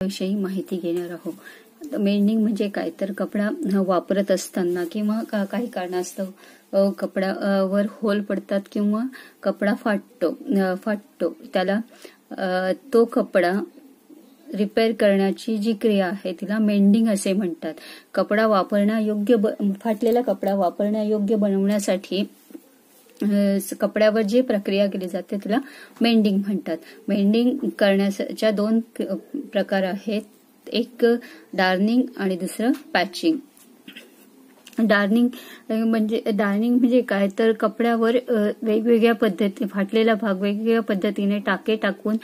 विषयी माहिती घेणार आहोत। मेंडिंग म्हणजे काय तर कपडा वापरत असताना किंवा काही कारणास्तव कपड्यावर होल पडतात किंवा कपडा फाटतो त्याला तो कपडा रिपेअर करण्याची जी क्रिया आहे तिला मेंडिंग असे म्हणतात। कपडा वापरण्यायोग्य फाटलेला कपडा वापरण्यायोग्य बनवण्यासाठी कपड्यावर जी प्रक्रिया केली जाते तिला मेंडिंग म्हणतात। मेंडिंग करण्याच्या दोन प्रकार आहेत, एक डार्निंग आणि दुसरं पॅचिंग। डार्निंग म्हणजे काय तर कपड्यावर वेगवेगळ्या पद्धती फाटलेला भाग वेगवेगळ्या पद्धतीने टाके टाकून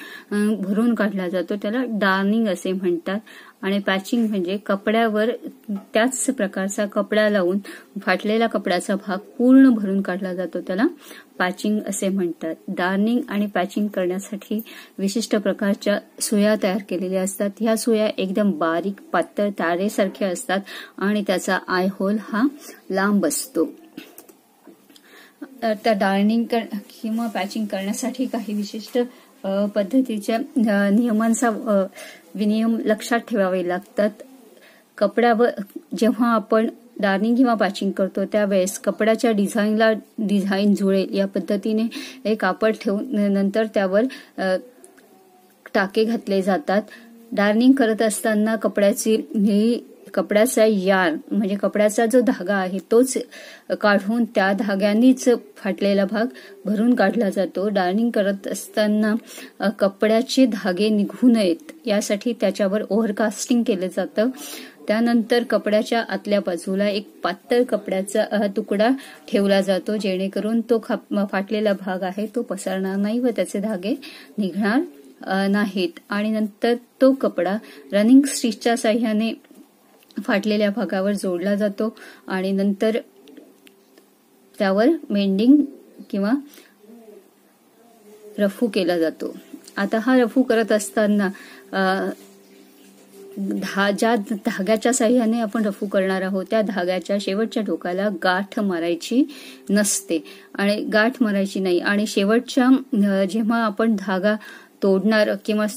भरून काढला जातो, त्याला डार्निंग असे म्हणतात। आणि पॅचिंग म्हणजे कपड्यावर त्याच प्रकारचा कपडा लावून फाटलेला कपड्याचा भाग पूर्ण भरून काढला जातो, त्याला पॅचिंग असे म्हणतात। डार्निंग आणि पॅचिंग करण्यासाठी विशिष्ट प्रकारच्या सुया तयार केलेल्या असतात। ह्या सुया एकदम बारीक पातळ तारेसारख्या असतात आणि त्याचा आय होल हा लांब असतो। तर डार्निंग किंवा पॅचिंग करण्यासाठी काही विशिष्ट पद्धतीच्या नियमांचा विनियम लक्षात ठेवावे लागतात। कपड्यावर जेव्हा आपण डार्निंग किंवा पॅचिंग करतो त्यावेळेस कपड्याच्या डिझाईन जुळेल या पद्धतीने एक कापड ठेवून नंतर त्यावर टाके घातले जातात। डार्निंग करत असताना कपड्याचा यार्न म्हणजे कपड्याचा जो धागा आहे तोच काढून त्या धाग्यांनीच फाटलेला भाग भरून काढला जातो। डार्निंग करत असताना कपड्याचे धागे निघू नयेत यासाठी त्याच्यावर ओव्हरकास्टिंग केलं जातं। त्यानंतर कपड्याच्या आतल्या बाजूला एक पातळ कपड्याचा तुकडा ठेवला जातो जेणेकरून तो फाटलेला भाग आहे तो पसरणार नाही व त्याचे धागे निघणार नाहीत। आणि नंतर तो कपडा रनिंग स्टिचच्या साह्याने फाटलेल्या भागावर जोडला जातो आणि नंतर त्यावर मेंडिंग किंवा रफू केला जातो। आता हा रफू करत असताना ज्या धाग्याच्या साह्याने आपण रफू करणार आहोत त्या धाग्याच्या शेवटच्या टोकाला गाठ मारायची नसते आणि गाठ मारायची नाही। आणि शेवटच्या जेव्हा आपण धागा तोडणार किंवा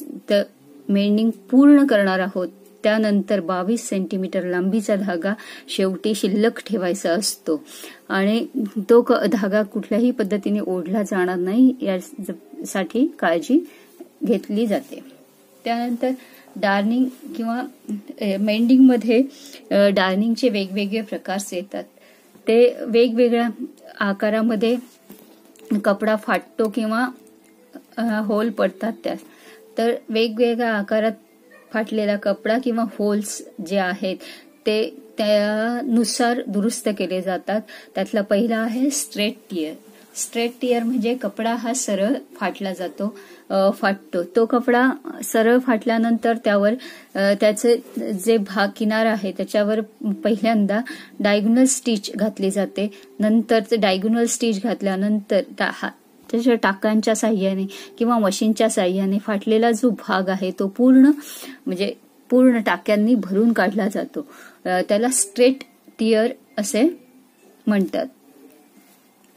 मेंडिंग पूर्ण करणार आहोत त्यानंतर 22 सेंटीमीटर लांबीचा धागा शेवटी शिल्लक ठेवायचा असतो आणि तो धागा कुठल्याही पद्धतीने ओढला जाणार नाही यासाठी काळजी घेतली जाते। त्यानंतर डार्निंग किंवा मेंडिंग मध्ये डार्निंगचे वेगवेगळे प्रकार येतात। ते वेगवेगळ्या आकारामध्ये कपडा फाटतो किंवा होल पडतात त्यात, तर वेगवेगळ्या आकारात फाटलेला कपडा किंवा होल्स जे आहेत ते त्यानुसार दुरुस्त केले जातात। त्यातला पहिला आहे स्ट्रेट टियर। स्ट्रेट टियर म्हणजे कपडा हा सरळ फाटतो। तो कपडा सरळ फाटल्यानंतर त्यावर त्याचे जे भाग किनार आहे त्याच्यावर पहिल्यांदा डायगोनल स्टिच घातली जाते। नंतर डायगोनल स्टिच घातल्यानंतर त्याच्या टाकांच्या साह्याने किंवा मशीनच्या साह्याने फाटलेला जो भाग आहे तो पूर्ण टाक्यांनी भरून काढला जातो, त्याला स्ट्रेट टियर असे म्हणतात।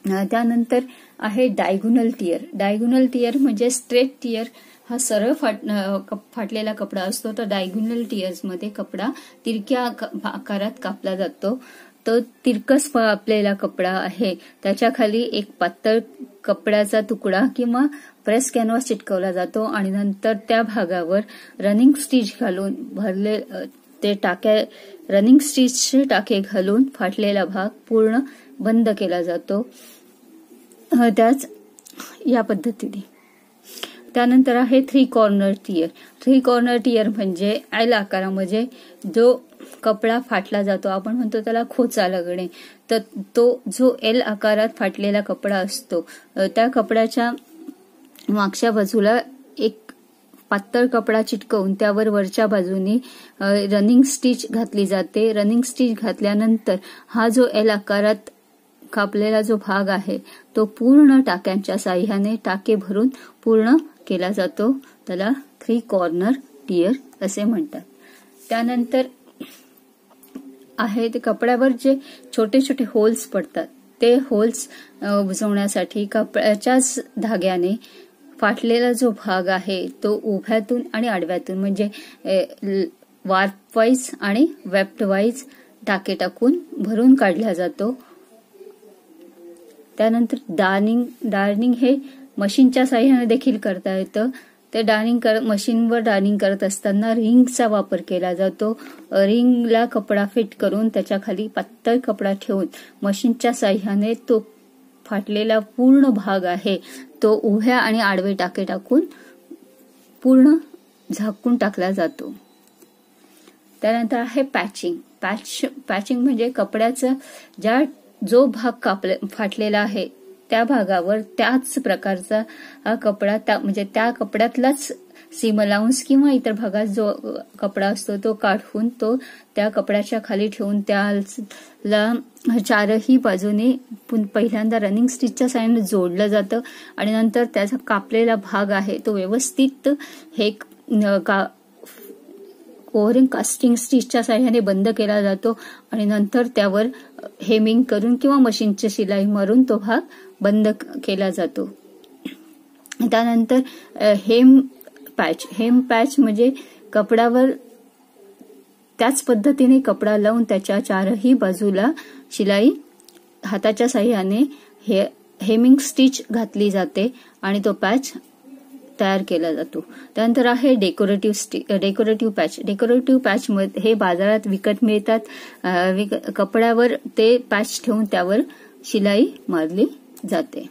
त्यानंतर आहे डायगोनल टियर। डायगोनल टियर म्हणजे स्ट्रेट टियर हा सरळ फाटलेला कपडा असतो, तर डायगोनल टियर्स मध्ये कपडा तिरक्या आकारात कापला जातो। तो तिरकस कापलेला कपडा आहे त्याच्या खाली एक पातळ कपड्याचा तुकडा किंवा प्रेस कॅनव्हास चिटकवला जातो आणि नंतर त्या भागावर रनिंग स्टिच घालून रनिंग स्टिचचे टाके घालून फाटलेला भाग पूर्ण बंद केला जातो, त्याच या पद्धतीने। त्यानंतर आहे 3 कॉर्नर टियर। 3 कॉर्नर टियर म्हणजे एल आकारामध्ये जो कपडा फाटला जातो, आपण म्हणतो त्याला खोचा लगणे, तर तो जो एल आकारात फाटलेला कपडा असतो त्या कपड्याच्या मागच्या बाजूला एक पातळ कपडा चिटकवून त्यावर वरच्या बाजूने रनिंग स्टिच घातली जाते। रनिंग स्टिच घातल्यानंतर हा जो एल आकारात कापलेला जो भाग आहे तो पूर्ण टाक्यांच्या साह्याने टाके भरून पूर्ण केला जातो, त्याला 3 कॉर्नर टियर असे म्हणतात। त्यानंतर आहे ते कपड्यावर जे छोटे छोटे होल्स पडतात ते होल्स बुजवण्यासाठी कपड्याच्याच धाग्याने फाटलेला जो भाग आहे तो उभ्यातून आणि आडव्यातून म्हणजे वार्प वाईज आणि वेप्ट वाईज टाके टाकून भरून काढला जातो. त्यानंतर डार्निंग हे मशीनच्या साहाय्याने देखील करता येतं. ते मशीनवर डार्निंग करत असताना रिंगचा वापर केला जातो. रिंगला कपडा फिट करून त्याच्या खाली पातळ कपडा ठेवून मशीनच्या साहाय्याने तो फाटलेला पूर्ण भाग आहे तो उभ्या आणि आडवे टाके टाकून पूर्ण झाकून टाकला जातो. त्यानंतर आहे पॅचिंग म्हणजे कपड्याचा जो भाग फाटलेला आहे त्या भागावर त्याच प्रकारचा कपडा म्हणजे त्या कपड्यातलाच सीम अलाउन्स किंवा इतर भागात जो कपडा असतो तो काढून तो त्या कपड्याच्या खाली ठेवून त्याला चारही बाजूने पहिल्यांदा रनिंग स्टिचच्या साहाय्याने जोडलं जातं आणि नंतर त्याचा कापलेला भाग आहे तो व्यवस्थित हे ओव्हरिंग कास्टिंग स्टिचच्या साहाय्याने बंद केला जातो आणि नंतर त्यावर हेमिंग करून किंवा मशीनची शिलाई मारून तो भाग बंद केला जातो. त्यानंतर हेम पॅच म्हणजे कपड्यावर त्याच पद्धतीने कपडा लावून त्याच्या चारही बाजूला शिलाई हाताच्या साहाय्याने हेमिंग स्टिच घातली जाते आणि तो पॅच तयार केला जातो. त्यानंतर आहे डेकोरेटिव्ह पॅच हे बाजारात विकत मिळतात. कपड्यावर ते पॅच ठेवून त्यावर शिलाई मारली जाते.